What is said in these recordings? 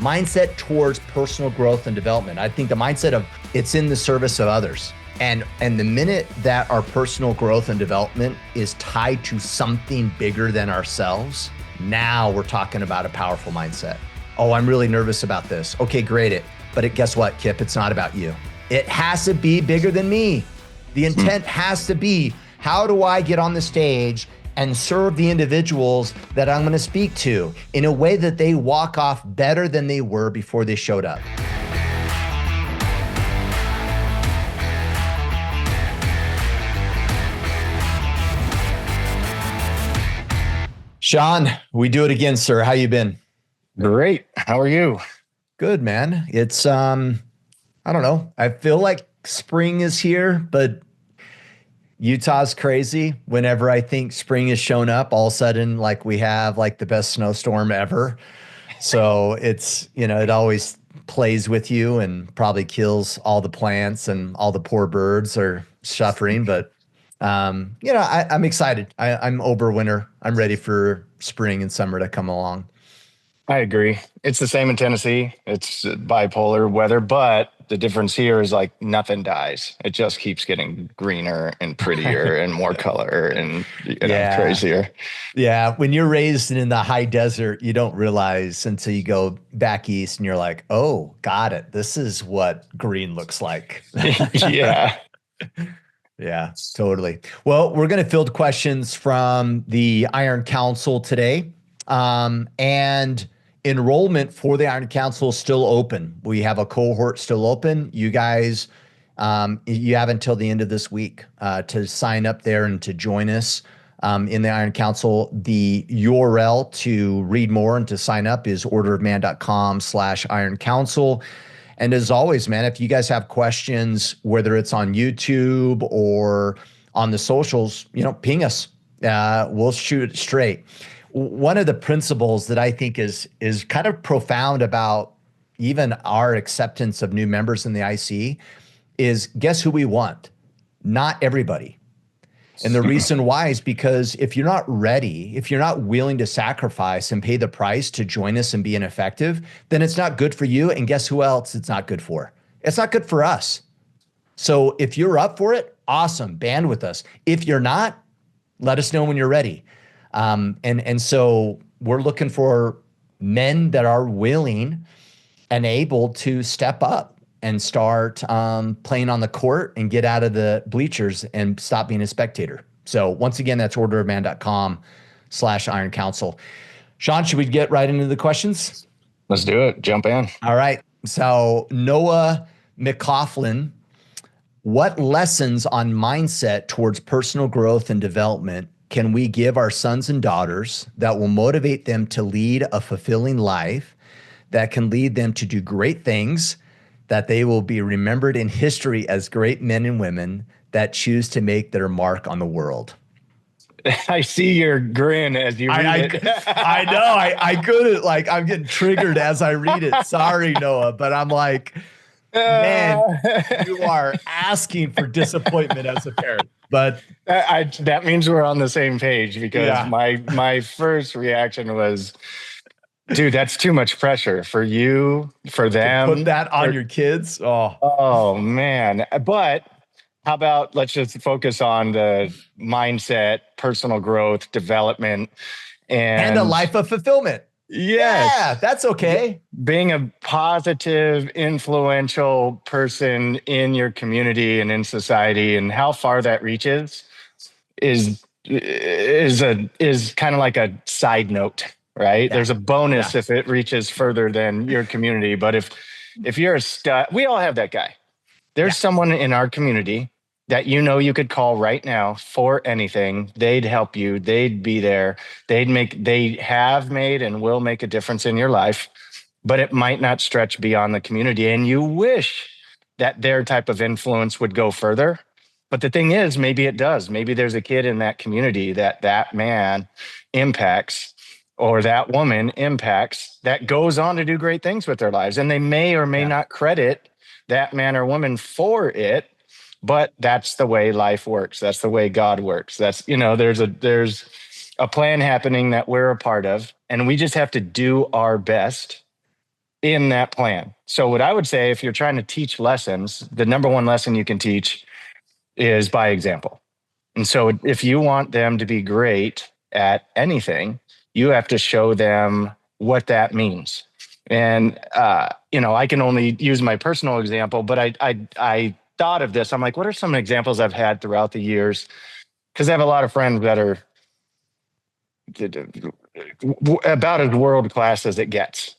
Mindset towards personal growth and development. I think the mindset of it's in the service of others. And the minute that our personal growth and development is tied to something bigger than ourselves, now we're talking about a powerful mindset. Oh, I'm really nervous about this. Okay, great. But guess what, Kipp? It's not about you. It has to be bigger than me. The intent has to be, how do I get on the stage and serve the individuals that I'm going to speak to in a way that they walk off better than they were before they showed up? Shawn, we do it again, sir. How you been? Great. How are you? Good, man. It's, I don't know. I feel like spring is here, but Utah's crazy. Whenever I think spring has shown up, all of a sudden, like we have like the best snowstorm ever. So it's, it always plays with you and probably kills all the plants and all the poor birds are suffering. But, I'm excited. I'm over winter. I'm ready for spring and summer to come along. I agree. It's the same in Tennessee. It's bipolar weather, but the difference here is like nothing dies. It just keeps getting greener and prettier and more color and crazier. Yeah. When you're raised in the high desert, you don't realize until you go back east and you're like, oh, got it. This is what green looks like. Yeah. Yeah, totally. Well, we're going to field questions from the Iron Council today. And enrollment for the Iron Council is still open. We have a cohort still open. You guys, you have until the end of this week to sign up there and to join us in the Iron Council. The URL to read more and to sign up is orderofman.com/Iron Council. And as always, man, if you guys have questions, whether it's on YouTube or on the socials, ping us. We'll shoot it straight. One of the principles that I think is kind of profound about even our acceptance of new members in the IC is, guess who we want? Not everybody. And the reason why is because if you're not ready, if you're not willing to sacrifice and pay the price to join us and be ineffective, then it's not good for you. And guess who else it's not good for? It's not good for us. So if you're up for it, awesome, band with us. If you're not, let us know when you're ready. And so we're looking for men that are willing and able to step up and start playing on the court and get out of the bleachers and stop being a spectator. So once again, that's orderofman.com/Iron Council. Shawn, should we get right into the questions? Let's do it. Jump in. All right. So Noah McLaughlin, what lessons on mindset towards personal growth and development can we give our sons and daughters that will motivate them to lead a fulfilling life, that can lead them to do great things, that they will be remembered in history as great men and women that choose to make their mark on the world? I see your grin as you read it. I know. I couldn't, I'm getting triggered as I read it. Sorry, Noah, but I'm like, man, you are asking for disappointment as a parent. But that means we're on the same page, because my first reaction was, dude, that's too much pressure for you, for them. To put that on your kids. Oh man. But how about, let's just focus on the mindset, personal growth, development, and a life of fulfillment. Yes. Yeah, that's okay. Being a positive, influential person in your community and in society, and how far that reaches is kind of like a side note, right? Yeah. There's a bonus if it reaches further than your community. But if you're a stud, we all have that guy. There's someone in our community that you could call right now for anything. They'd help you. They'd be there. They have made and will make a difference in your life, but it might not stretch beyond the community. And you wish that their type of influence would go further. But the thing is, maybe it does. Maybe there's a kid in that community that man impacts, or that woman impacts, that goes on to do great things with their lives. And they may or may not credit that man or woman for it. But that's the way life works. That's the way God works. That's, there's a plan happening that we're a part of, and we just have to do our best in that plan. So what I would say, if you're trying to teach lessons, the number one lesson you can teach is by example. And so if you want them to be great at anything, you have to show them what that means. And, I can only use my personal example, but I thought of this. I'm like, what are some examples I've had throughout the years? Because I have a lot of friends that are about as world class as it gets.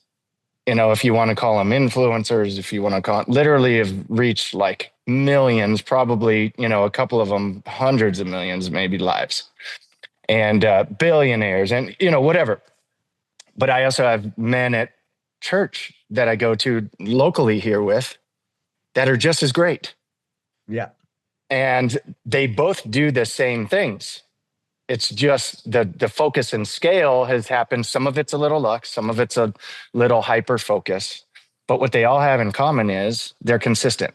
If you want to call them influencers, if you want to call it, literally have reached like millions, probably, a couple of them, hundreds of millions, maybe lives, and billionaires and, whatever. But I also have men at church that I go to locally here with that are just as great. Yeah. And they both do the same things. It's just the focus and scale has happened. Some of it's a little luck, some of it's a little hyper focus. But what they all have in common is they're consistent.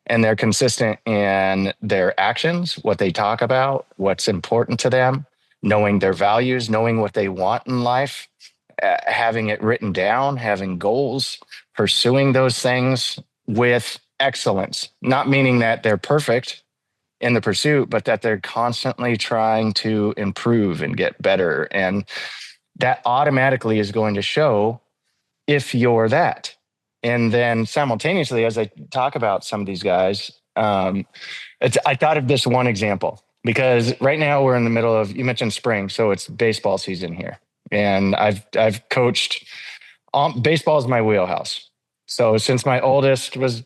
And they're consistent in their actions, what they talk about, what's important to them, knowing their values, knowing what they want in life, having it written down, having goals, pursuing those things with excellence. Not meaning that they're perfect in the pursuit, but that they're constantly trying to improve and get better. And that automatically is going to show if you're that. And then simultaneously, as I talk about some of these guys, I thought of this one example because right now we're in the middle of, you mentioned spring, so it's baseball season here. And I've coached, baseball is my wheelhouse. So since my oldest was,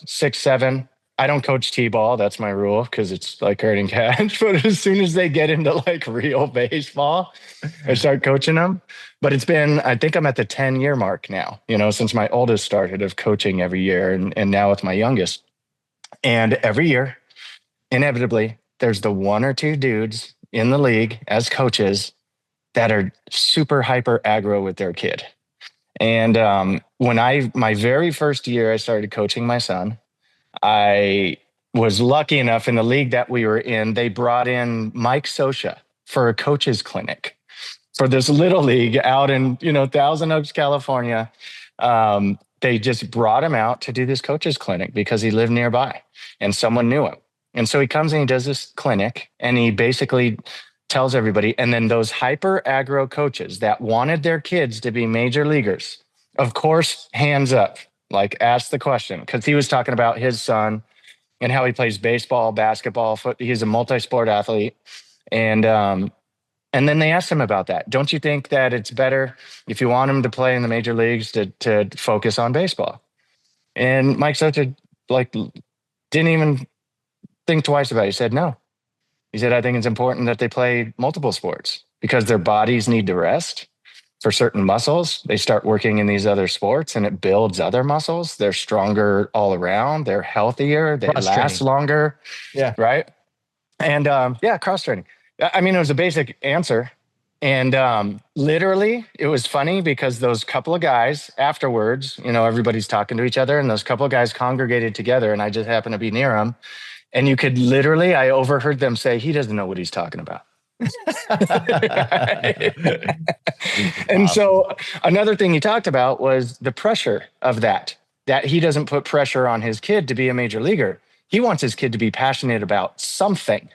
6, 7, I don't coach T-ball. That's my rule because it's like hurting catch. But as soon as they get into like real baseball, I start coaching them. But it's been, I think I'm at the 10-year mark now, since my oldest started of coaching every year and now with my youngest. And every year, inevitably, there's the one or two dudes in the league as coaches that are super hyper aggro with their kid. And when my very first year, I started coaching my son, I was lucky enough in the league that we were in, they brought in Mike Sosha for a coach's clinic for this little league out in, Thousand Oaks, California. They just brought him out to do this coach's clinic because he lived nearby and someone knew him. And so he comes and he does this clinic and he basically tells everybody. And then those hyper aggro coaches that wanted their kids to be major leaguers, of course, hands up, like ask the question, because he was talking about his son and how he plays baseball, basketball, he's a multi-sport athlete. And then they asked him about that. Don't you think that it's better if you want him to play in the major leagues to focus on baseball? And Mike Socha didn't even think twice about it. He said, no. He said, I think it's important that they play multiple sports because their bodies need to rest for certain muscles. They start working in these other sports and it builds other muscles. They're stronger all around. They're healthier. They last longer. Yeah. Right. And cross training. I mean, it was a basic answer. And literally, it was funny because those couple of guys afterwards, everybody's talking to each other and those couple of guys congregated together and I just happened to be near them. And you could literally, I overheard them say, he doesn't know what he's talking about. And so another thing he talked about was the pressure of that he doesn't put pressure on his kid to be a major leaguer. He wants his kid to be passionate about something.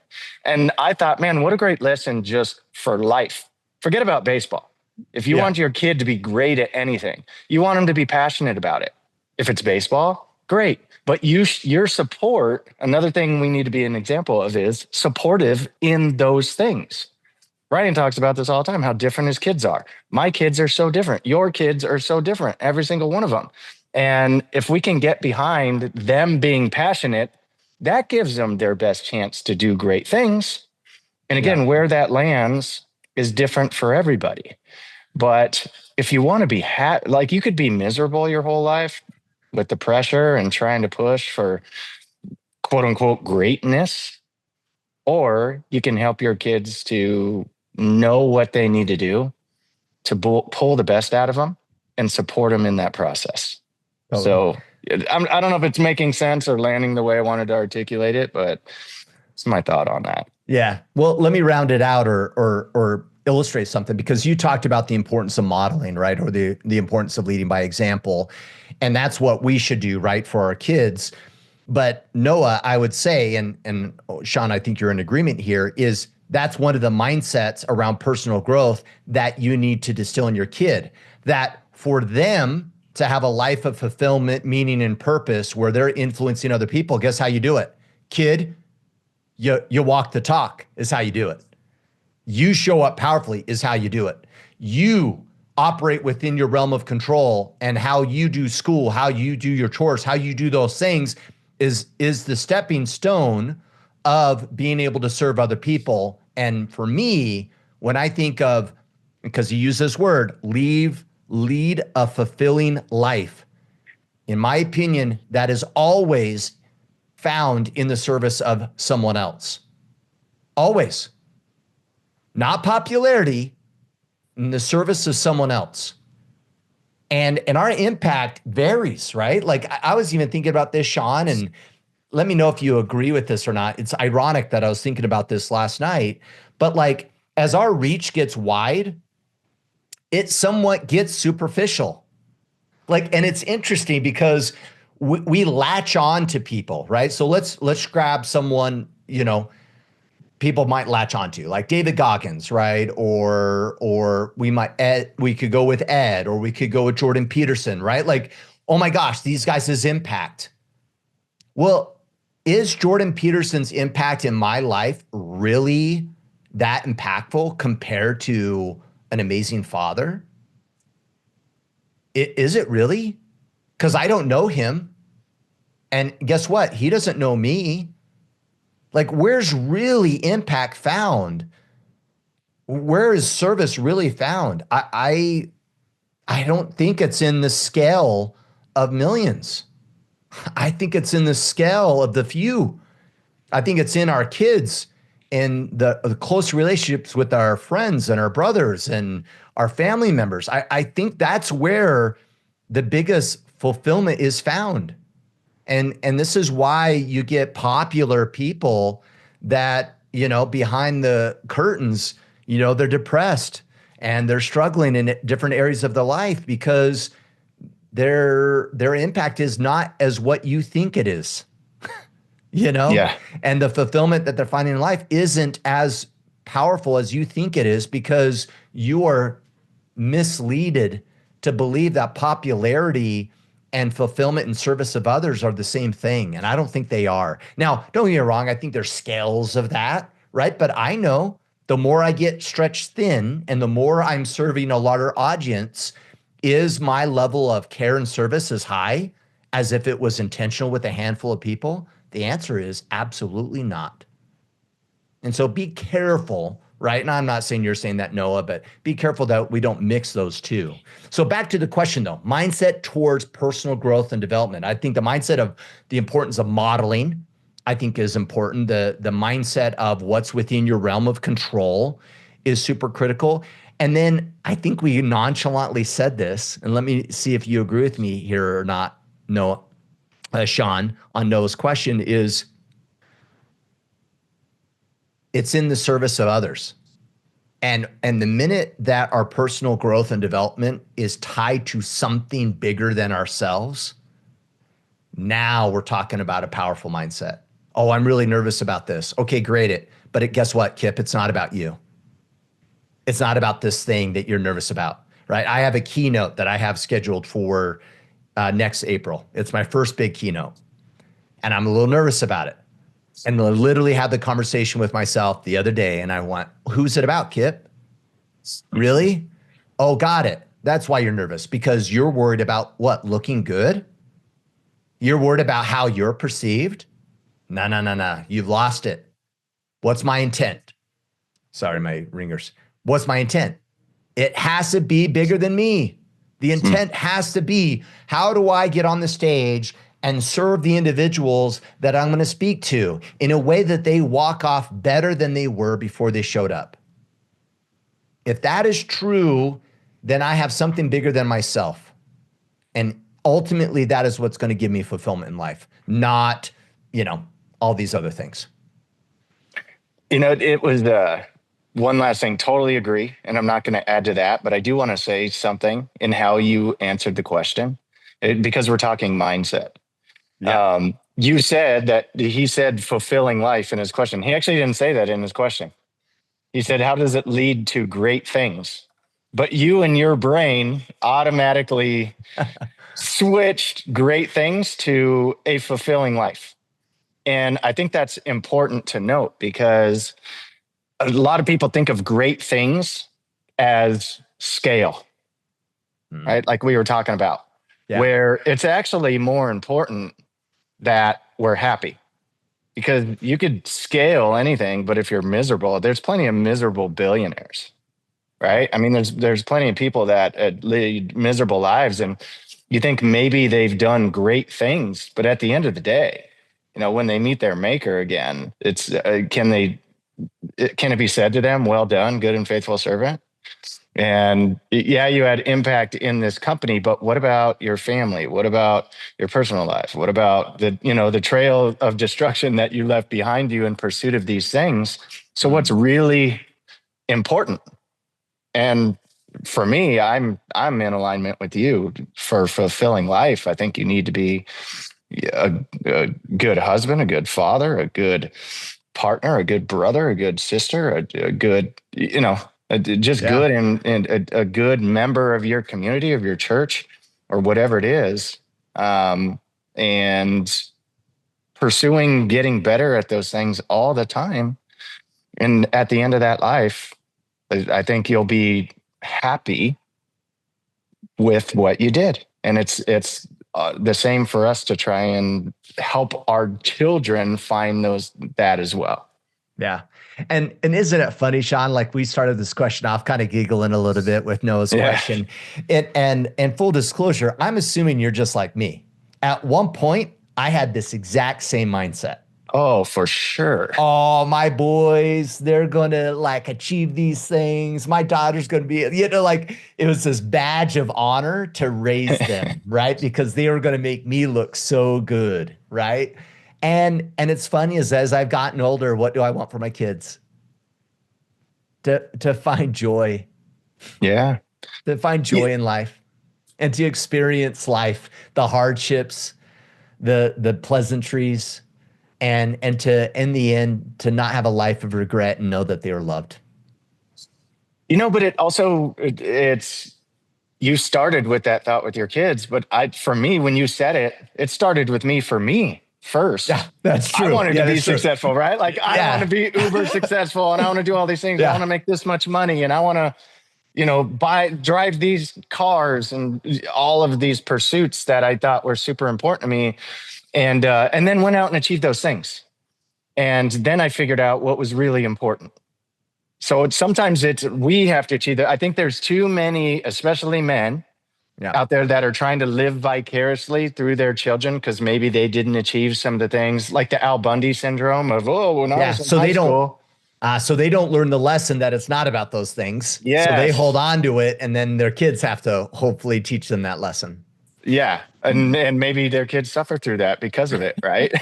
And I thought, man, what a great lesson just for life. Forget about baseball. If you want your kid to be great at anything, you want him to be passionate about it. If it's baseball, great. But your support, another thing we need to be an example of is supportive in those things. Ryan talks about this all the time, how different his kids are. My kids are so different. Your kids are so different, every single one of them. And if we can get behind them being passionate, that gives them their best chance to do great things. And again, where that lands is different for everybody. But if you want to be you could be miserable your whole life with the pressure and trying to push for quote unquote greatness, or you can help your kids to know what they need to do to pull the best out of them and support them in that process. Totally. So I don't know if it's making sense or landing the way I wanted to articulate it, but it's my thought on that. Yeah. Well, let me round it out or illustrate something, because you talked about the importance of modeling, right? Or the importance of leading by example. And that's what we should do, right, for our kids. But Noah, I would say, and Shawn, I think you're in agreement here, is that's one of the mindsets around personal growth that you need to distill in your kid, that for them to have a life of fulfillment, meaning, and purpose where they're influencing other people, guess how you do it? Kid, you walk the talk is how you do it. You show up powerfully is how you do it. You operate within your realm of control, and how you do school, how you do your chores, how you do those things is the stepping stone of being able to serve other people. And for me, when I think of, because you use this word, lead a fulfilling life, in my opinion, that is always found in the service of someone else. Always. Not popularity, in the service of someone else. And our impact varies, right? Like I was even thinking about this, Shawn, and let me know if you agree with this or not. It's ironic that I was thinking about this last night, but like as our reach gets wide, it somewhat gets superficial. Like, and it's interesting because we latch on to people, right? So let's grab someone, people might latch onto, like David Goggins, right? Or we could go with Ed, or we could go with Jordan Peterson, right? Like, oh my gosh, these guys' impact. Well, is Jordan Peterson's impact in my life really that impactful compared to an amazing father? Is it really? Because I don't know him. And guess what? He doesn't know me. Like, where's really impact found? Where is service really found? I don't think it's in the scale of millions. I think it's in the scale of the few. I think it's in our kids and the close relationships with our friends and our brothers and our family members. I think that's where the biggest fulfillment is found. And this is why you get popular people that, behind the curtains, they're depressed and they're struggling in different areas of their life because their impact is not as what you think it is, Yeah. and the fulfillment that they're finding in life isn't as powerful as you think it is because you are misleaded to believe that popularity and fulfillment and service of others are the same thing. And I don't think they are. Now, don't get me wrong. I think there's scales of that, right? But I know the more I get stretched thin and the more I'm serving a larger audience, is my level of care and service as high as if it was intentional with a handful of people? The answer is absolutely not. And so be careful, right? And I'm not saying you're saying that, Noah, but be careful that we don't mix those two. So back to the question though, mindset towards personal growth and development. I think the mindset of the importance of modeling, I think is important. The mindset of what's within your realm of control is super critical. And then I think we nonchalantly said this, and let me see if you agree with me here or not, Noah, Shawn, on Noah's question is, it's in the service of others. And the minute that our personal growth and development is tied to something bigger than ourselves, now we're talking about a powerful mindset. Oh, I'm really nervous about this. Okay, great. But guess what, Kipp? It's not about you. It's not about this thing that you're nervous about, right? I have a keynote that I have scheduled for next April. It's my first big keynote. And I'm a little nervous about it. And I literally had the conversation with myself the other day and I went, who's it about, Kipp? Really? Oh, got it. That's why you're nervous, because you're worried about what? Looking good? You're worried about how you're perceived? No. You've lost it. What's my intent? Sorry, my ringers. What's my intent? It has to be bigger than me. The intent has to be, how do I get on the stage and serve the individuals that I'm going to speak to in a way that they walk off better than they were before they showed up? If that is true, then I have something bigger than myself. And ultimately, that is what's going to give me fulfillment in life, not, all these other things. It was one last thing, totally agree. And I'm not going to add to that, but I do want to say something in how you answered the question because we're talking mindset. Yeah. You said that he said fulfilling life in his question. He actually didn't say that in his question. He said, how does it lead to great things? But you and your brain automatically switched great things to a fulfilling life. And I think that's important to note because a lot of people think of great things as scale, right? Like we were talking about, where it's actually more important that we're happy because you could scale anything, but if you're miserable, there's plenty of miserable billionaires, right? I mean, there's plenty of people that lead miserable lives, and you think maybe they've done great things, but at the end of the day, when they meet their maker again, it's can it be said to them, "Well done, good and faithful servant"? And yeah, you had impact in this company, but what about your family? What about your personal life? What about the trail of destruction that you left behind you in pursuit of these things? So what's really important? And for me, I'm in alignment with you for fulfilling life. I think you need to be a good husband, a good father, a good partner, a good brother, a good sister, a good, just good and a good member of your community, of your church, or whatever it is. And pursuing getting better at those things all the time. And at the end of that life, I think you'll be happy with what you did. And it's the same for us to try and help our children find that as well. Yeah. And isn't it funny, Shawn? Like we started this question off kind of giggling a little bit with Noah's question. And full disclosure, I'm assuming you're just like me. At one point, I had this exact same mindset. Oh, for sure. Oh, my boys, they're going to like achieve these things. My daughter's going to be, like it was this badge of honor to raise them, right? Because they were going to make me look so good, right? And it's funny as I've gotten older, what do I want for my kids? To find joy. Yeah. To find joy in life and to experience life, the hardships, the pleasantries, and to, in the end, to not have a life of regret and know that they were loved. But it also, it's, you started with that thought with your kids, but for me, when you said it, it started with me for me first. Yeah, that's true. I wanted to be successful, right? Like I want to be uber successful and I want to do all these things. I want to make this much money and I want to, drive these cars and all of these pursuits that I thought were super important to me. And then went out and achieved those things. And then I figured out what was really important. So sometimes we have to achieve that. I think there's too many, especially men out there that are trying to live vicariously through their children because maybe they didn't achieve some of the things like the Al Bundy syndrome of, when I was in high school. So they don't learn the lesson that it's not about those things. Yes. So they hold on to it and then their kids have to hopefully teach them that lesson. Yeah. And maybe their kids suffer through that because of it. Right.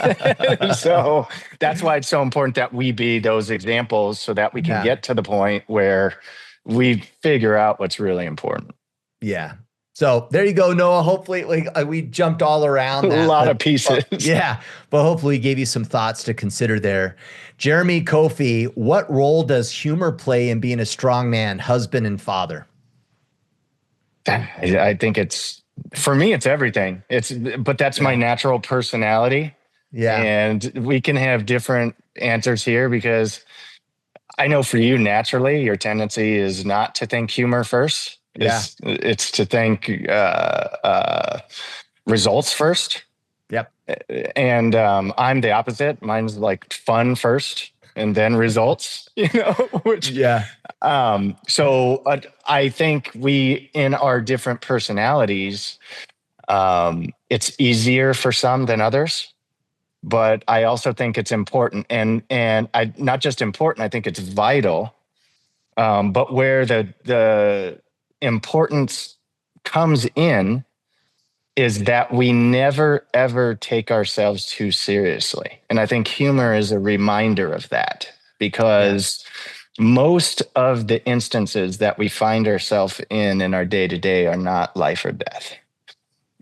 So that's why it's so important that we be those examples so that we can get to the point where we figure out what's really important. Yeah. So there you go, Noah. Hopefully we jumped all around that. A lot of pieces. But hopefully we gave you some thoughts to consider there. Jeremy Kofi, what role does humor play in being a strong man, husband, and father? I think for me, it's everything. But that's my natural personality. Yeah. And we can have different answers here because I know for you, naturally, your tendency is not to think humor first. It's to think results first. Yep. And I'm the opposite. Mine's like fun first and then results, so I think we, in our different personalities, it's easier for some than others, but I also think it's important and I not just important, I think it's vital. But where the importance comes in is that we never, ever take ourselves too seriously. And I think humor is a reminder of that because most of the instances that we find ourselves in our day-to-day are not life or death.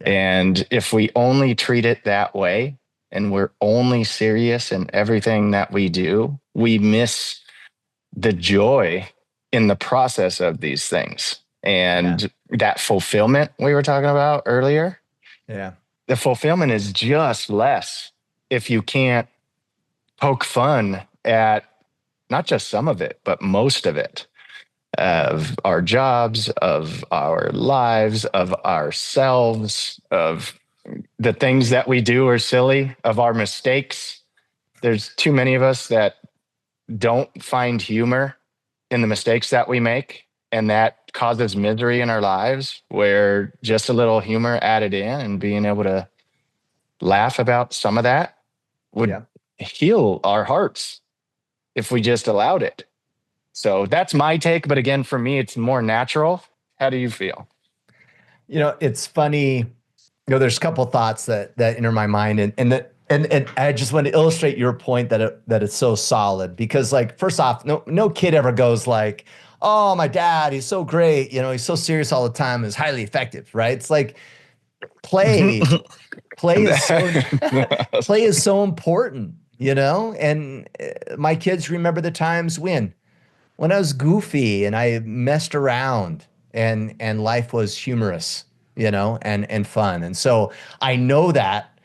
Yeah. And if we only treat it that way, and we're only serious in everything that we do, we miss the joy in the process of these things. And that fulfillment we were talking about earlier, the fulfillment is just less if you can't poke fun at not just some of it, but most of it, of our jobs, of our lives, of ourselves, of the things that we do are silly, of our mistakes. There's too many of us that don't find humor in the mistakes that we make, and that causes misery in our lives, where just a little humor added in and being able to laugh about some of that would heal our hearts if we just allowed it. So that's my take. But again, for me, it's more natural. How do you feel? It's funny. There's a couple of thoughts that enter my mind, and I just want to illustrate your point that it's so solid, because, like, first off, no kid ever goes like, "Oh, my dad, he's so great. He's so serious all the time. Is highly effective." Right? It's like play is so important. And my kids remember the times when I was goofy and I messed around, and life was humorous, and fun. And so I know that,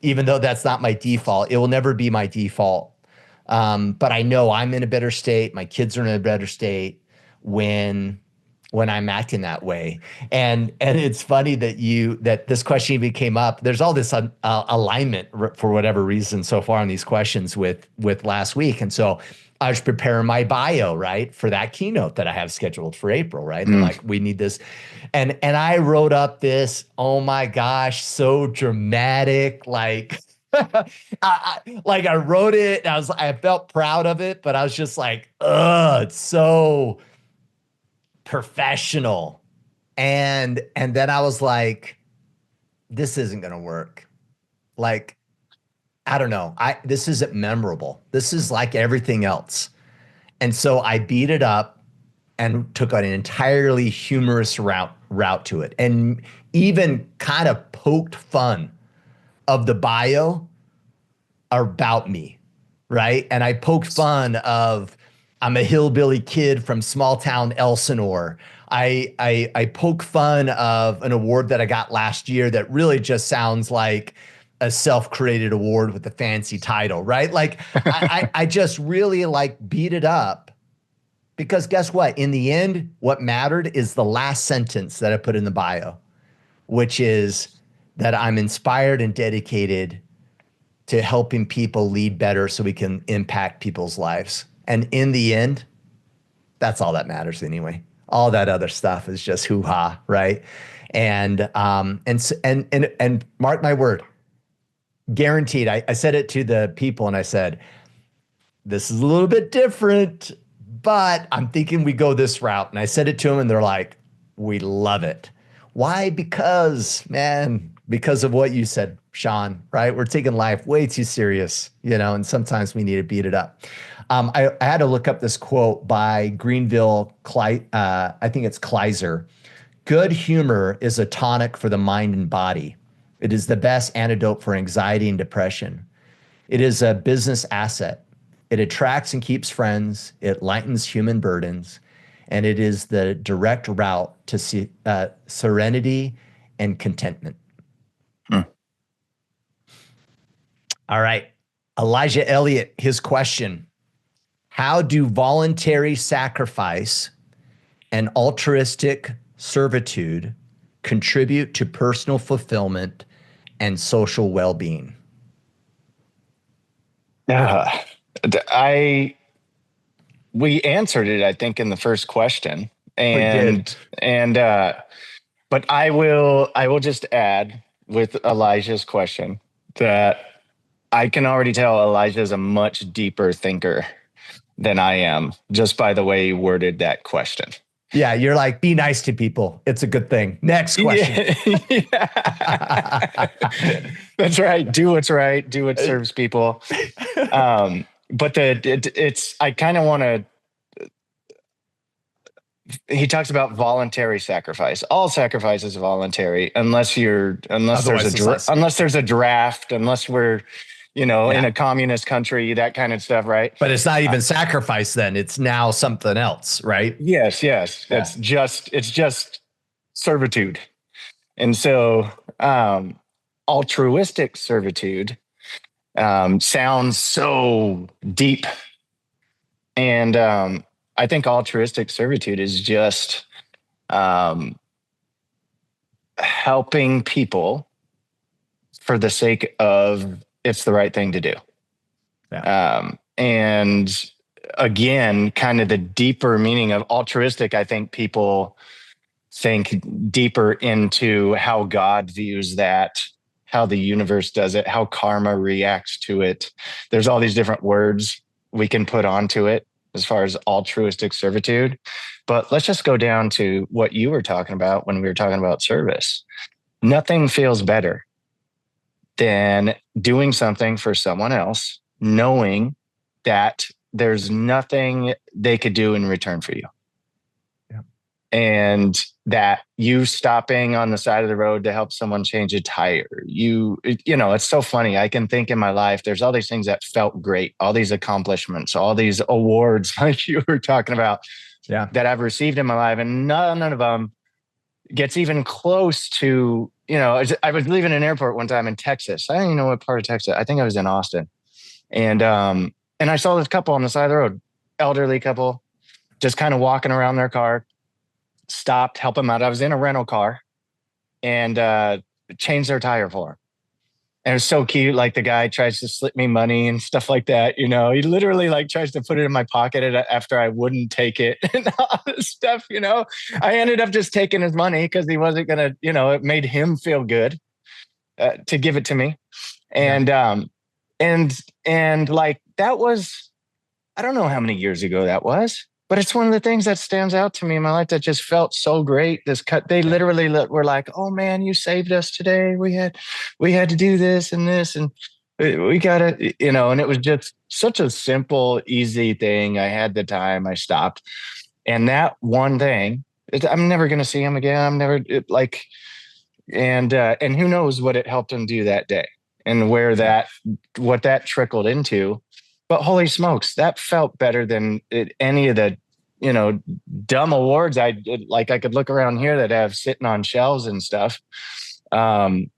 even though that's not my default, it will never be my default. But I know I'm in a better state. My kids are in a better state when I'm acting that way. And it's funny that this question even came up. There's all this alignment for whatever reason so far on these questions with last week. And so I was preparing my bio, right, for that keynote that I have scheduled for April, right? And like, we need this. And I wrote up this, oh my gosh, so dramatic, like, I wrote it, and I felt proud of it, but I was just like, it's so professional. And then I was like, this isn't going to work. Like, I don't know. This isn't memorable. This is like everything else. And so I beat it up and took an entirely humorous route to it, and even kind of poked fun of the bio about me, right? And I poked fun of, I'm a hillbilly kid from small town Elsinore. I poke fun of an award that I got last year that really just sounds like a self-created award with a fancy title, right? Like, I just really like beat it up, because guess what? In the end, what mattered is the last sentence that I put in the bio, which is that I'm inspired and dedicated to helping people lead better so we can impact people's lives. And in the end, that's all that matters anyway. All that other stuff is just hoo-ha, right? And mark my word, guaranteed. I said it to the people, and I said, this is a little bit different, but I'm thinking we go this route. And I said it to them, and they're like, we love it. Why? Because of what you said, Shawn, right? We're taking life way too serious, and sometimes we need to beat it up. I had to look up this quote by Greenville, I think it's Kleiser. Good humor is a tonic for the mind and body. It is the best antidote for anxiety and depression. It is a business asset. It attracts and keeps friends. It lightens human burdens. And it is the direct route to serenity and contentment. All right. Elijah Elliott, his question: how do voluntary sacrifice and altruistic servitude contribute to personal fulfillment and social well-being? We answered it, I think, in the first question. But I will just add with Elijah's question that I can already tell Elijah is a much deeper thinker than I am, just by the way he worded that question. Yeah, you're like, be nice to people. It's a good thing. Next question. Yeah. That's right. Do what's right. Do what serves people. But I kind of want to he talks about voluntary sacrifice. All sacrifice is voluntary unless Otherwise, it's not. unless there's a draft, unless we're, in Yeah. a communist country, that kind of stuff, right? But it's not even sacrifice then. It's now something else, right? Yes. Yeah. It's just servitude. And so altruistic servitude sounds so deep. And I think altruistic servitude is just helping people for the sake of it's the right thing to do. Yeah. And again, kind of the deeper meaning of altruistic, I think people think deeper into how God views that, how the universe does it, how karma reacts to it. There's all these different words we can put onto it as far as altruistic servitude. But let's just go down to what you were talking about when we were talking about service. Nothing feels better than doing something for someone else, knowing that there's nothing they could do in return for you. Yeah. And that you stopping on the side of the road to help someone change a tire, it's so funny. I can think in my life, there's all these things that felt great, all these accomplishments, all these awards, like you were talking about, that I've received in my life. And none of them gets even close to, I was leaving an airport one time in Texas. I don't even know what part of Texas. I think I was in Austin. And I saw this couple on the side of the road, elderly couple, just kind of walking around their car, stopped, help them out. I was in a rental car and changed their tire for them. And it was so cute. Like the guy tries to slip me money and stuff like that. He literally like tries to put it in my pocket after I wouldn't take it and all this stuff. I ended up just taking his money because he wasn't going to, it made him feel good to give it to me. And, and like that was, I don't know how many years ago that was, but it's one of the things that stands out to me in my life that just felt so great. They literally were like, "Oh man, you saved us today. We had to do this, and we got it," and it was just such a simple, easy thing. I had the time, I stopped. And that one thing, I'm never going to see him again. I'm never and who knows what it helped him do that day and what that trickled into. But holy smokes, that felt better than any of the, dumb awards I could look around here that have sitting on shelves and stuff. I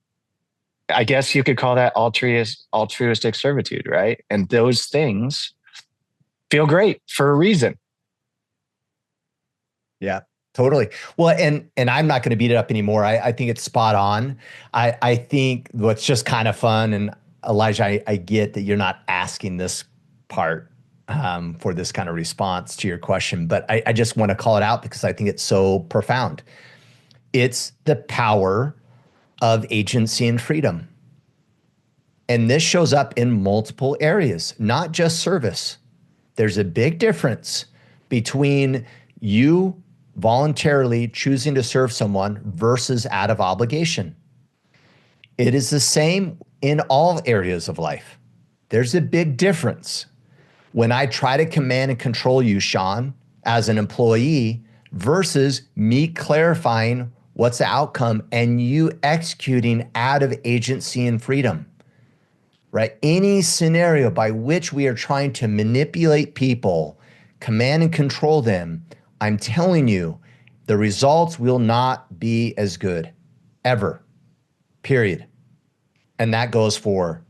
guess you could call that altruistic servitude, right? And those things feel great for a reason. Yeah, totally. Well, and I'm not going to beat it up anymore. I think it's spot on. I think what's just kind of fun, and Elijah, I get that you're not asking this part for this kind of response to your question, but I just want to call it out because I think it's so profound. It's the power of agency and freedom. And this shows up in multiple areas, not just service. There's a big difference between you voluntarily choosing to serve someone versus out of obligation. It is the same in all areas of life. There's a big difference when I try to command and control you, Shawn, as an employee versus me clarifying what's the outcome and you executing out of agency and freedom, right? Any scenario by which we are trying to manipulate people, command and control them, I'm telling you, the results will not be as good ever, period. And that goes for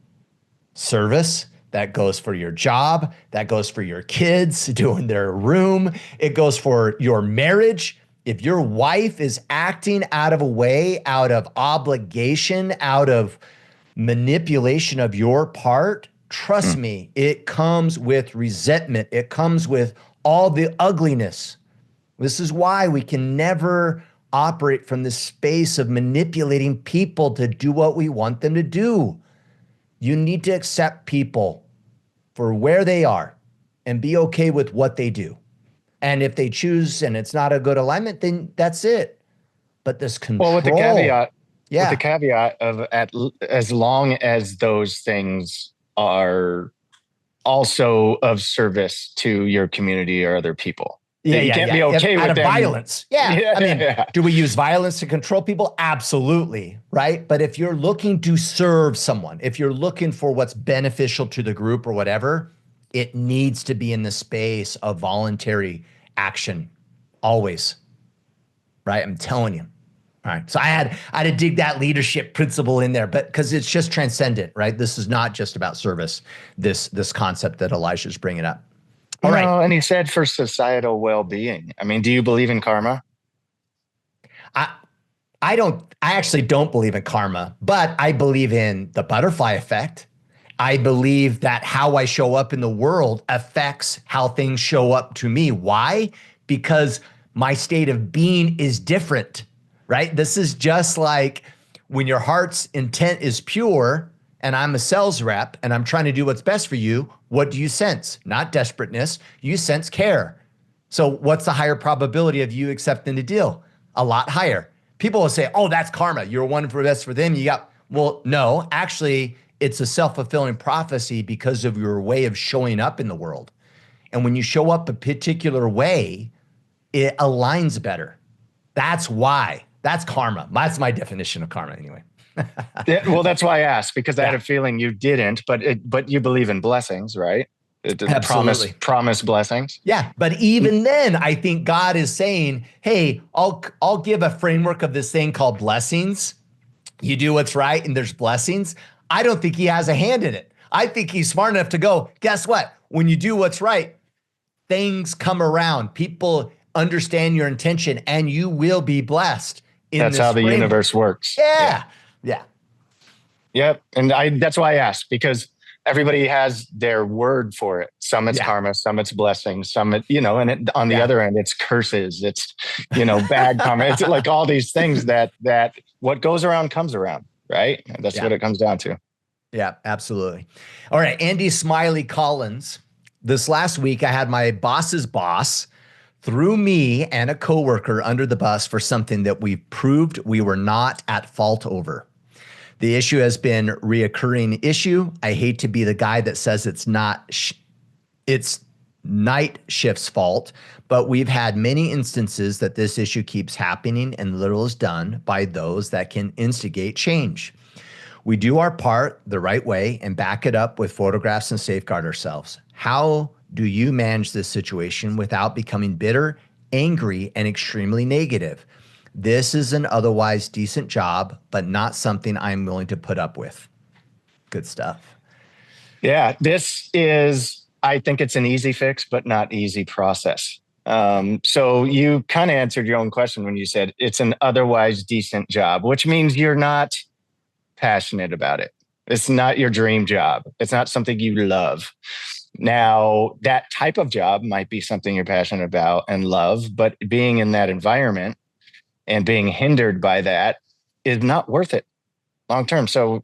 service, that goes for your job, that goes for your kids doing their room, it goes for your marriage. If your wife is acting out of a way, out of obligation, out of manipulation of your part, trust me, it comes with resentment. It comes with all the ugliness. This is why we can never operate from the space of manipulating people to do what we want them to do. You need to accept people for where they are and be okay with what they do. And if they choose and it's not a good alignment, then that's it. But this control. Well, with the caveat of as long as those things are also of service to your community or other people. Yeah, You yeah, can't yeah. be okay Out with of them. violence. Yeah. I mean, Yeah. do we use violence to control people? Absolutely. Right. But if you're looking to serve someone, if you're looking for what's beneficial to the group or whatever, it needs to be in the space of voluntary action always. Right. I'm telling you. All right. So I had to dig that leadership principle in there, but because it's just transcendent, right? This is not just about service, this concept that Elijah's bringing up. All right. No, and he said for societal well-being. I mean, do you believe in karma? I I actually don't believe in karma, but I believe in the butterfly effect. I believe that how I show up in the world affects how things show up to me. Why? Because my state of being is different, right? This is just like when your heart's intent is pure and I'm a sales rep and I'm trying to do what's best for you. What do you sense? Not desperateness. You sense care. So what's the higher probability of you accepting the deal? A lot higher. People will say, oh, that's karma. You're one for best for them. You got, well, no, actually, it's a self-fulfilling prophecy because of your way of showing up in the world. And when you show up a particular way, it aligns better. That's why. That's karma. That's my definition of karma anyway. Yeah, well, that's why I asked, because I had Yeah, a feeling you didn't, but you believe in blessings, right? absolutely. Promise blessings. Yeah, but even then, I think God is saying, "Hey, I'll give a framework of this thing called blessings. You do what's right, and there's blessings." I don't think He has a hand in it. I think He's smart enough to go, guess what? When you do what's right, things come around. People understand your intention, and you will be blessed in That's how this the framework. universe works. Yeah. Yeah, yeah, Yep. And that's why I asked, because everybody has their word for it. Some it's yeah, karma, some it's blessings, some and on the yeah. other end, it's curses. It's, bad karma. It's like all these things that what goes around comes around, right? That's Yeah. what it comes down to. Yeah, absolutely. All right, Andy Smiley Collins. This last week, I had my boss's boss threw me and a coworker under the bus for something that we proved we were not at fault over. The issue has been reoccurring issue. I hate to be the guy that says it's night shift's fault, but we've had many instances that this issue keeps happening and little is done by those that can instigate change. We do our part the right way and back it up with photographs and safeguard ourselves. How do you manage this situation without becoming bitter, angry, and extremely negative? This is an otherwise decent job, but not something I'm willing to put up with. Good stuff. Yeah, I think it's an easy fix, but not easy process. So you kind of answered your own question when you said it's an otherwise decent job, which means you're not passionate about it. It's not your dream job. It's not something you love. Now, that type of job might be something you're passionate about and love, but being in that environment and being hindered by that is not worth it long term. So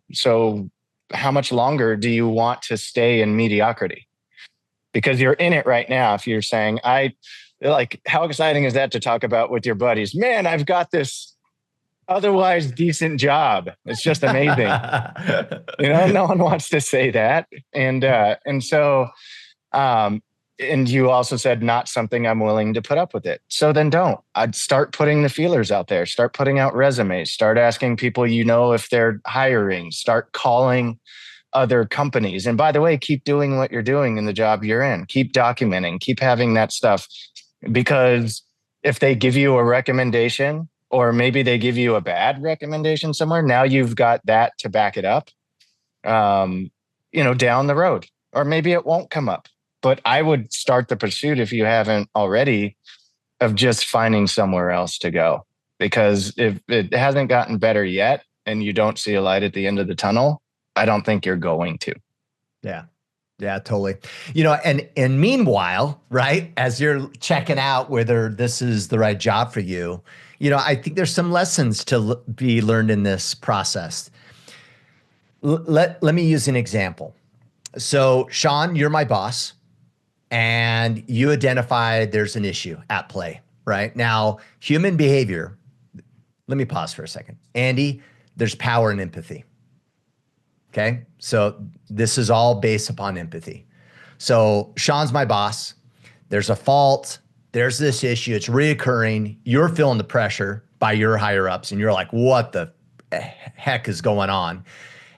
how much longer do you want to stay in mediocrity? Because you're in it right now. If you're saying, how exciting is that to talk about with your buddies? Man, I've got this otherwise decent job. It's just amazing. No one wants to say that. And you also said not something I'm willing to put up with it. So then don't. I'd start putting the feelers out there, start putting out resumes, start asking people, if they're hiring, start calling other companies. And by the way, keep doing what you're doing in the job you're in. Keep documenting, keep having that stuff. Because if they give you a recommendation, or maybe they give you a bad recommendation somewhere, now you've got that to back it up, down the road. Or maybe it won't come up. But I would start the pursuit, if you haven't already, of just finding somewhere else to go. Because if it hasn't gotten better yet and you don't see a light at the end of the tunnel, I don't think you're going to. Yeah. Yeah, totally. And meanwhile, right, as you're checking out whether this is the right job for you, I think there's some lessons to be learned in this process. Let me use an example. So, Shawn, you're my boss, and you identify there's an issue at play, right? Now, human behavior, let me pause for a second. Andy, there's power in empathy. Okay. So this is all based upon empathy. So Shawn's my boss. There's a fault. there's this issue. It's reoccurring. You're feeling the pressure by your higher ups and you're like, what the heck is going on?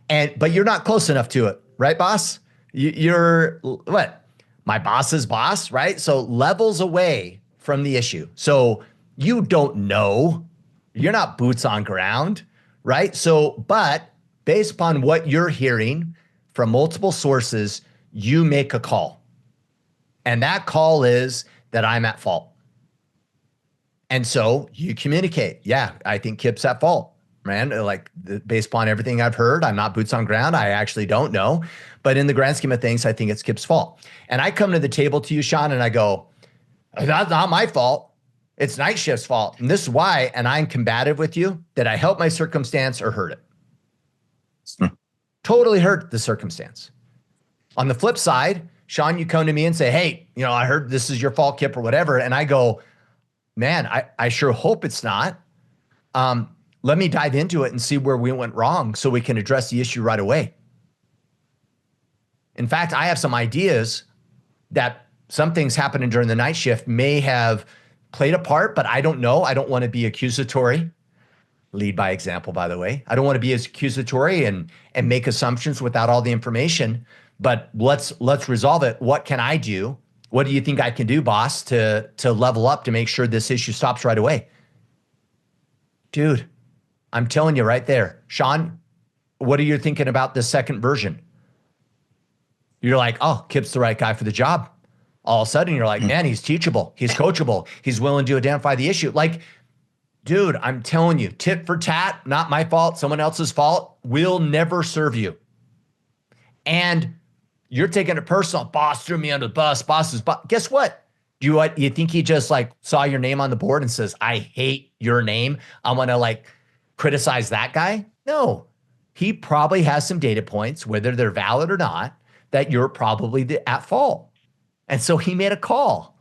But you're not close enough to it, right, boss? You're what? My boss's boss, right? So levels away from the issue. So you don't know. You're not boots on ground, right? So, but based upon what you're hearing from multiple sources, you make a call. And that call is that I'm at fault. And so you communicate. Yeah, I think Kipp's at fault, man. Like based upon everything I've heard, I'm not boots on ground. I actually don't know. But in the grand scheme of things, I think it's Kipp's fault. And I come to the table to you, Shawn, and I go, that's not my fault. It's night shift's fault. And this is why, and I'm combative with you, that I help my circumstance or hurt it. Totally hurt the circumstance. On the flip side, Shawn, you come to me and say, hey, I heard this is your fault, Kipp, or whatever. And I go, man, I sure hope it's not. Let me dive into it and see where we went wrong so we can address the issue right away. In fact, I have some ideas that some things happening during the night shift may have played a part, but I don't know. I don't want to be accusatory. Lead by example, by the way. I don't want to be as accusatory and make assumptions without all the information, but let's resolve it. What can I do? What do you think I can do, boss, to level up to make sure this issue stops right away? Dude, I'm telling you right there. Shawn, what are you thinking about the second version? You're like, oh, Kipp's the right guy for the job. All of a sudden you're like, man, he's teachable. He's coachable. He's willing to identify the issue. Like, dude, I'm telling you, tit for tat, not my fault, someone else's fault, will never serve you. And you're taking it personal. Boss threw me under the bus. Boss is boss. Guess what? You think he just like saw your name on the board and says, I hate your name. I'm going to like criticize that guy? No, he probably has some data points, whether they're valid or not, that you're probably at fault. And so he made a call,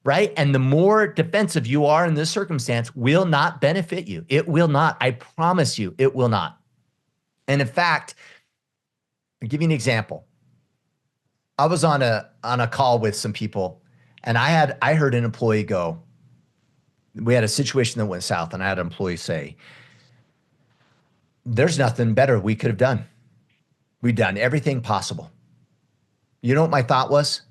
right? And the more defensive you are in this circumstance will not benefit you. It will not. I promise you, it will not. And in fact, I'll give you an example. I was on a call with some people, and I heard an employee go, we had a situation that went south, and I had an employee say, there's nothing better we could have done. We've done everything possible. You know what my thought was?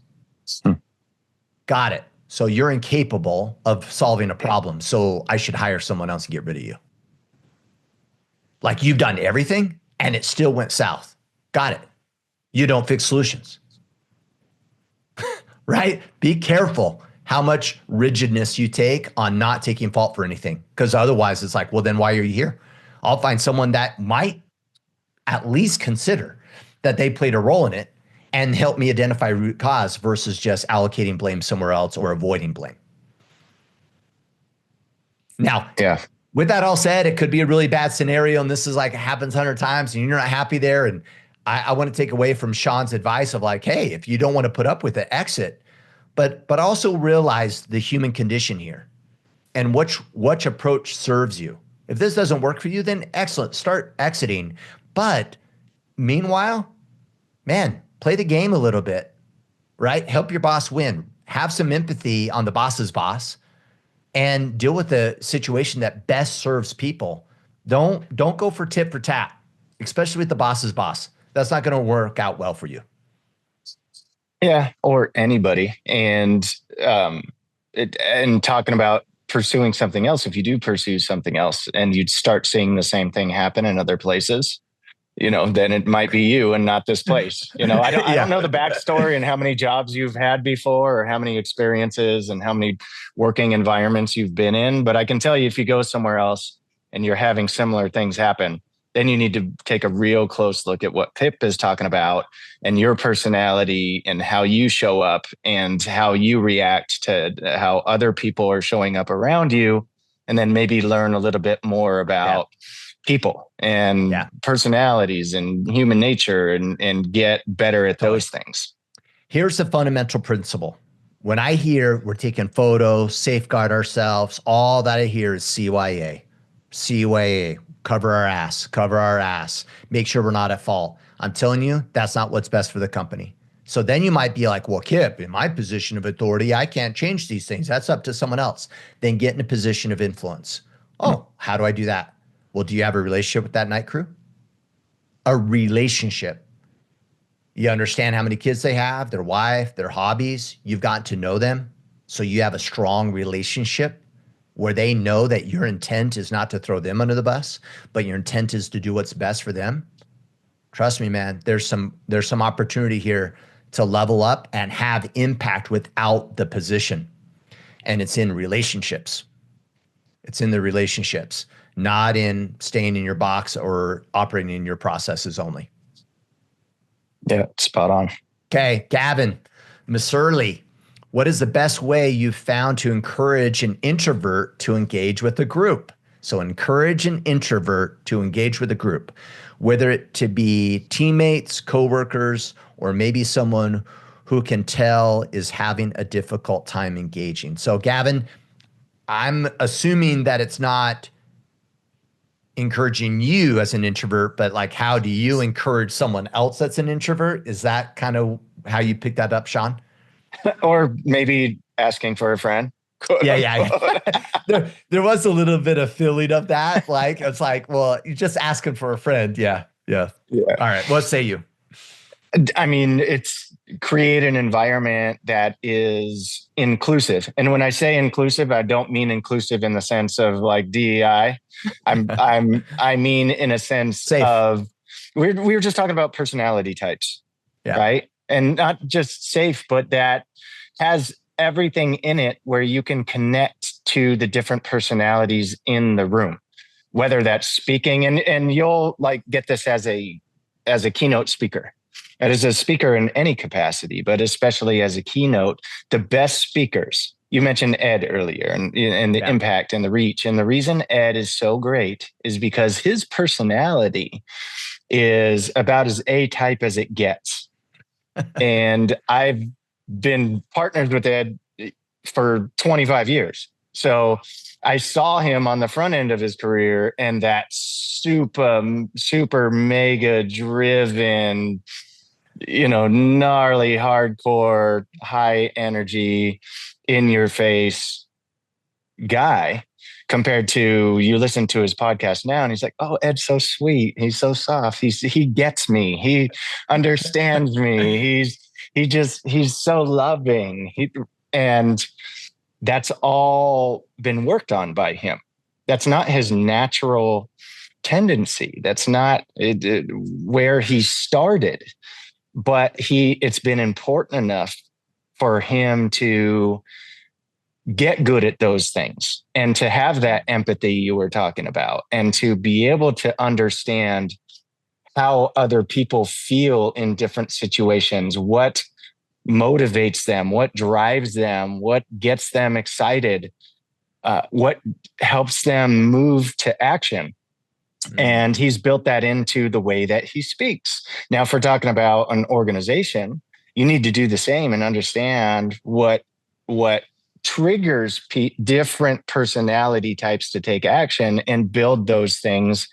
Got it. So you're incapable of solving a problem. So I should hire someone else and get rid of you. Like you've done everything and it still went south. Got it. You don't fix solutions. Right? Be careful how much rigidness you take on not taking fault for anything. Because otherwise it's like, well, then why are you here? I'll find someone that might at least consider that they played a role in it and help me identify root cause versus just allocating blame somewhere else or avoiding blame. Now, with that all said, it could be a really bad scenario, and this is like happens 100 times and you're not happy there. And I want to take away from Shawn's advice of like, hey, if you don't want to put up with it, exit. But also realize the human condition here and which approach serves you. If this doesn't work for you, then excellent, start exiting. But meanwhile, man, play the game a little bit, right? Help your boss win. Have some empathy on the boss's boss and deal with the situation that best serves people. Don't go for tit for tat, especially with the boss's boss. That's not going to work out well for you. Yeah, or anybody. And talking about pursuing something else, if you do pursue something else and you'd start seeing the same thing happen in other places, then it might be you and not this place. I don't know the backstory and how many jobs you've had before or how many experiences and how many working environments you've been in. But I can tell you, if you go somewhere else and you're having similar things happen, then you need to take a real close look at what Kipp is talking about and your personality and how you show up and how you react to how other people are showing up around you. And then maybe learn a little bit more about people and personalities and human nature and get better at those things. Here's the fundamental principle. When I hear we're taking photos, safeguard ourselves, all that I hear is CYA, cover our ass, make sure we're not at fault. I'm telling you, that's not what's best for the company. So then you might be like, well, Kipp, in my position of authority, I can't change these things. That's up to someone else. Then get in a position of influence. Oh, how do I do that? Well, do you have a relationship with that night crew? A relationship. You understand how many kids they have, their wife, their hobbies. You've gotten to know them. So you have a strong relationship where they know that your intent is not to throw them under the bus, but your intent is to do what's best for them. Trust me, man, there's some opportunity here to level up and have impact without the position. And it's in relationships. It's in the relationships, not in staying in your box or operating in your processes only. Yeah, spot on. Okay, Gavin, Masurley, what is the best way you've found to encourage an introvert to engage with a group? So encourage an introvert to engage with a group, whether it to be teammates, coworkers, or maybe someone who can tell is having a difficult time engaging. So Gavin, I'm assuming that it's not encouraging you as an introvert, but like, how do you encourage someone else that's an introvert? Is that kind of how you pick that up, Shawn? Or maybe asking for a friend. Yeah. There was a little bit of feeling of that. Like, it's like, well, you're just asking for a friend. Yeah. All right. What say you? I mean, it's create an environment that is inclusive. And when I say inclusive, I don't mean inclusive in the sense of like DEI. I mean in a sense Safe. of we were just talking about personality types, right? And not just safe, but that has everything in it where you can connect to the different personalities in the room, whether that's speaking and you'll like get this as a keynote speaker. And as a speaker in any capacity, but especially as a keynote, the best speakers, you mentioned Ed earlier and the impact and the reach. And the reason Ed is so great is because his personality is about as A-type as it gets. And I've been partnered with Ed for 25 years. So I saw him on the front end of his career and that super mega driven, gnarly, hardcore, high energy, in your face guy compared to you listen to his podcast now and he's like, oh, Ed's so sweet. He's so soft. He gets me. He understands me. He's so loving. And that's all been worked on by him. That's not his natural tendency. That's not where he started. But it's been important enough for him to get good at those things and to have that empathy you were talking about and to be able to understand how other people feel in different situations, what motivates them, what drives them, what gets them excited, what helps them move to action. And he's built that into the way that he speaks. Now, if we're talking about an organization, you need to do the same and understand what triggers different personality types to take action and build those things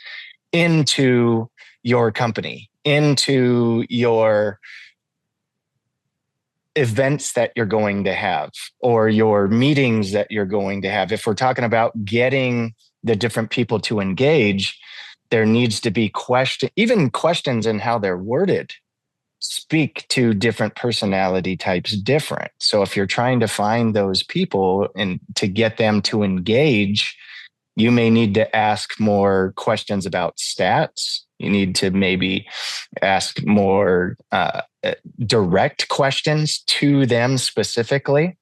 into your company, into your events that you're going to have or your meetings that you're going to have. If we're talking about getting the different people to engage, there needs to be questions in how they're worded speak to different personality types different. So if you're trying to find those people and to get them to engage, you may need to ask more questions about stats. You need to maybe ask more direct questions to them specifically.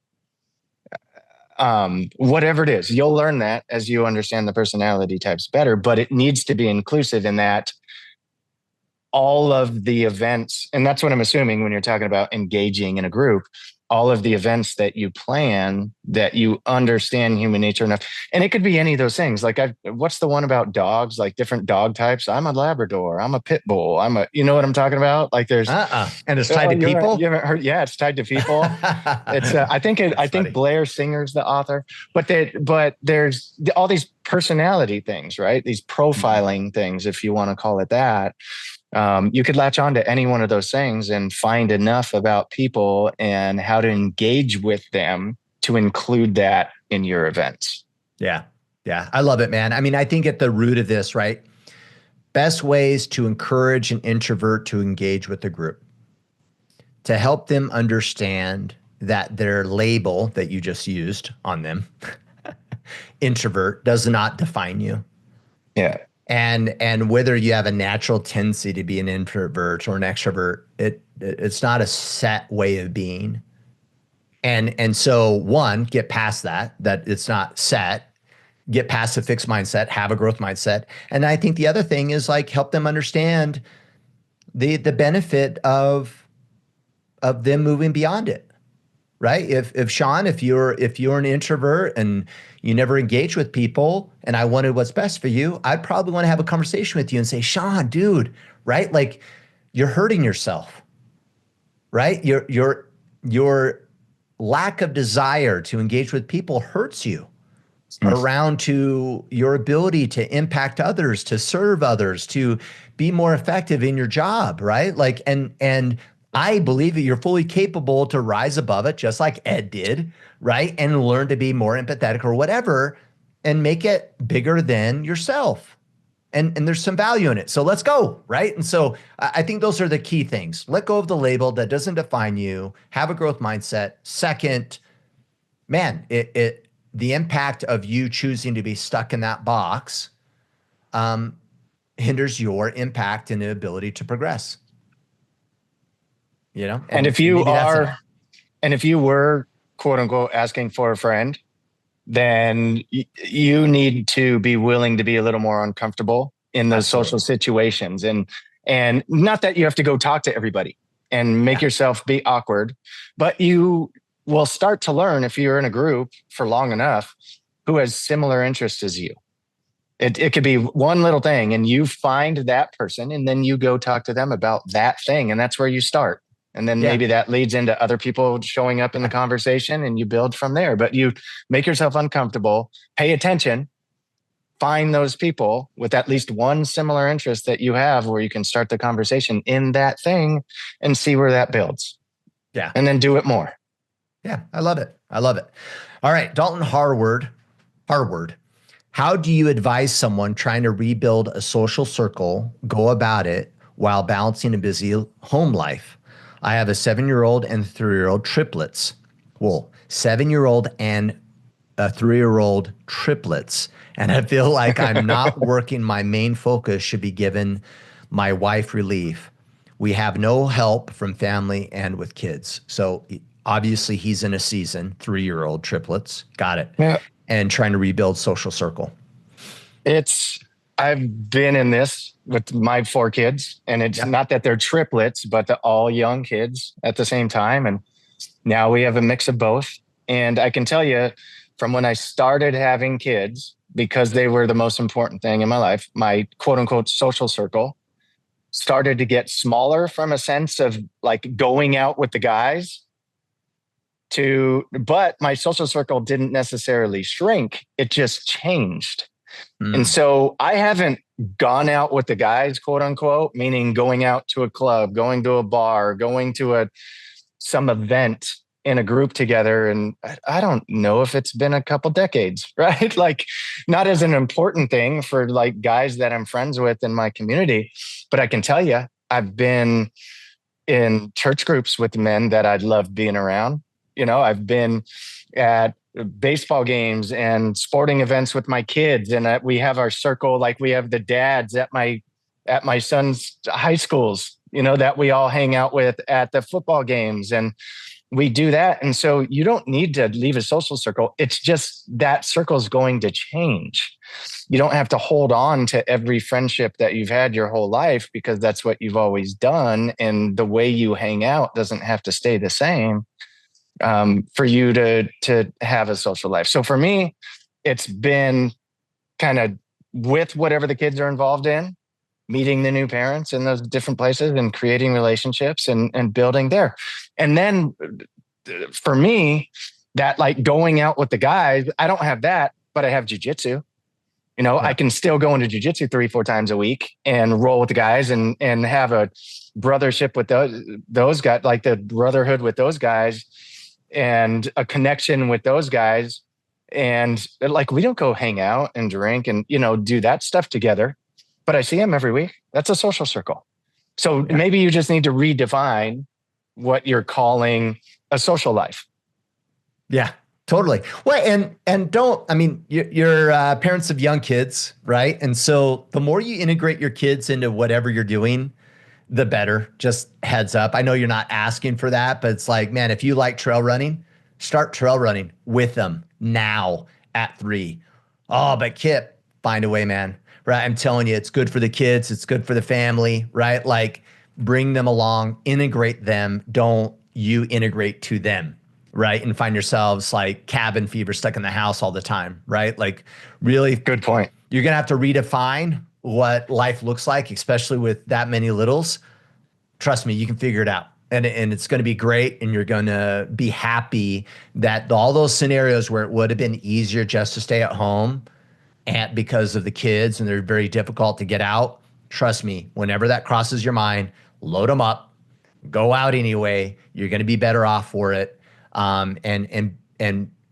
Whatever it is, you'll learn that as you understand the personality types better, but it needs to be inclusive in that all of the events, and that's what I'm assuming when you're talking about engaging in a group, all of the events that you plan, that you understand human nature enough. And it could be any of those things. Like what's the one about dogs, like different dog types? I'm a Labrador, I'm a pit bull, you know what I'm talking about? Like there's, and it's tied to people. You haven't heard? Yeah, it's tied to people. It's, I think Blair Singer's the author, but there's all these personality things, right? These profiling things, if you want to call it that. You could latch on to any one of those things and find enough about people and how to engage with them to include that in your events. Yeah. Yeah. I love it, man. I mean, I think at the root of this, right? Best ways to encourage an introvert to engage with the group, to help them understand that their label that you just used on them, introvert, does not define you. Yeah. And whether you have a natural tendency to be an introvert or an extrovert, it's not a set way of being. And so one, get past that it's not set, get past a fixed mindset, have a growth mindset. And I think the other thing is like help them understand the benefit of them moving beyond it. Right? If Shawn, if you're an introvert and you never engage with people and I wanted what's best for you, I'd probably want to have a conversation with you and say, Shawn, dude, right? Like you're hurting yourself, right? Your lack of desire to engage with people hurts you around to your ability to impact others, to serve others, to be more effective in your job, right? Like, and I believe that you're fully capable to rise above it, just like Ed did, right? And learn to be more empathetic or whatever, and make it bigger than yourself. And there's some value in it. So let's go, right? And so I think those are the key things. Let go of the label that doesn't define you. Have a growth mindset. Second, man, the impact of you choosing to be stuck in that box hinders your impact and the ability to progress. You know, and if you were quote unquote asking for a friend, then you need to be willing to be a little more uncomfortable in those social situations. And not that you have to go talk to everybody and make yourself be awkward, but you will start to learn, if you're in a group for long enough, who has similar interests as you. It could be one little thing and you find that person and then you go talk to them about that thing. And that's where you start. And then maybe that leads into other people showing up in the conversation and you build from there. But you make yourself uncomfortable, pay attention, find those people with at least one similar interest that you have where you can start the conversation in that thing and see where that builds. Yeah. And then do it more. Yeah, I love it. I love it. All right, Dalton Harward. How do you advise someone trying to rebuild a social circle go about it while balancing a busy home life? I have a 7-year-old and 3-year-old triplets. Well, 7-year-old and a 3-year-old triplets. And I feel like I'm not working. My main focus should be giving my wife relief. We have no help from family and with kids. So obviously he's in a season, 3-year-old triplets. Got it. Yeah. And trying to rebuild social circle. I've been in this with my 4 kids, and it's not that they're triplets, but they're all young kids at the same time. And now we have a mix of both. And I can tell you from when I started having kids, because they were the most important thing in my life, my quote unquote social circle started to get smaller from a sense of like going out with the guys but my social circle didn't necessarily shrink. It just changed. And so I haven't gone out with the guys, quote unquote, meaning going out to a club, going to a bar, going to some event in a group together. And I don't know if it's been a couple decades, right? Like not as an important thing for like guys that I'm friends with in my community, but I can tell you, I've been in church groups with men that I'd love being around. You know, I've been at baseball games and sporting events with my kids, and we have our circle, like we have the dads at my son's high schools, you know, that we all hang out with at the football games, and we do that. And so you don't need to leave a social circle. It's just that circle is going to change. You don't have to hold on to every friendship that you've had your whole life because that's what you've always done, and the way you hang out doesn't have to stay the same for you to have a social life. So for me, it's been kind of with whatever the kids are involved in, meeting the new parents in those different places and creating relationships and building there. And then for me, that like going out with the guys, I don't have that, but I have jujitsu. I can still go into jujitsu 3-4 times a week and roll with the guys and have a brothership with those guys, like the brotherhood with those guys and a connection with those guys. And like, we don't go hang out and drink and, do that stuff together, but I see them every week. That's a social circle. So maybe you just need to redefine what you're calling a social life. Yeah. Totally. Well, and you're parents of young kids, right? And so the more you integrate your kids into whatever you're doing, the better. Just heads up. I know you're not asking for that, but it's like, man, if you like trail running, start trail running with them now at 3. Oh, but Kipp, find a way, man. Right? I'm telling you, it's good for the kids. It's good for the family, right? Like, bring them along, integrate them. Don't you integrate to them. Right. And find yourselves like cabin fever, stuck in the house all the time. Right. Like, really good point. You're going to have to redefine what life looks like, especially with that many littles. Trust me, you can figure it out. And it's going to be great. And you're going to be happy that all those scenarios where it would have been easier just to stay at home and because of the kids and they're very difficult to get out. Trust me, whenever that crosses your mind, load them up, go out anyway. You're going to be better off for it. And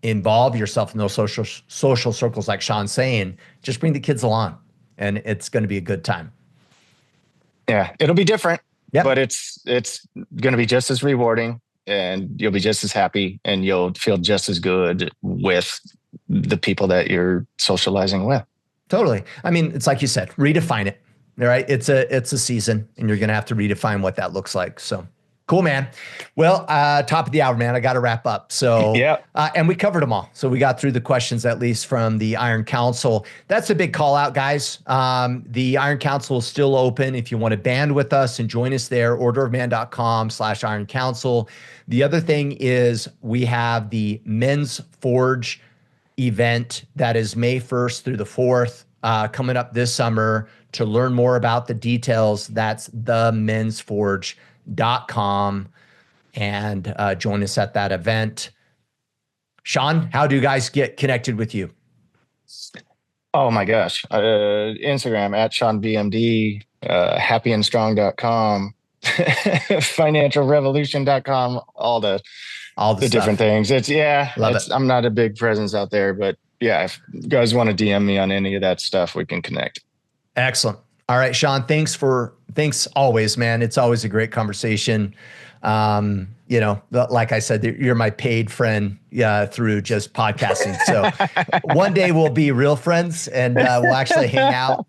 involve yourself in those social circles, like Shawn's saying. Just bring the kids along, and it's going to be a good time. Yeah, it'll be different, but it's going to be just as rewarding, and you'll be just as happy, and you'll feel just as good with the people that you're socializing with. Totally. I mean, it's like you said, redefine it. All right, it's a season, and you're going to have to redefine what that looks like. So. Cool, man. Well, top of the hour, man. I got to wrap up. So, and we covered them all. So we got through the questions, at least from the Iron Council. That's a big call out, guys. The Iron Council is still open. If you want to band with us and join us there, orderofman.com/Iron Council. The other thing is we have the Men's Forge event that is May 1st through the 4th coming up this summer. To learn more about the details, that's themensforge.com and join us at that event. Shawn, how do you guys get connected with you? Oh my gosh. Instagram at ShawnBMD, happyandstrong.com, financialrevolution.com, all the different things. I'm not a big presence out there, but yeah, if you guys want to DM me on any of that stuff, we can connect. Excellent. All right, Shawn, thanks always, man. It's always a great conversation. Like I said, you're my paid friend through just podcasting. So one day we'll be real friends and we'll actually hang out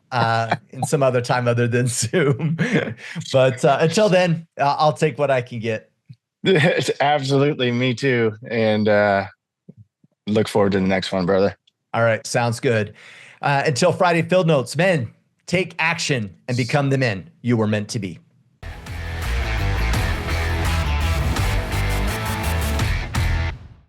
in some other time other than Zoom. But until then, I'll take what I can get. Absolutely. Me too. And look forward to the next one, brother. All right. Sounds good. Until Friday, Field Notes, men, take action and become the men you were meant to be.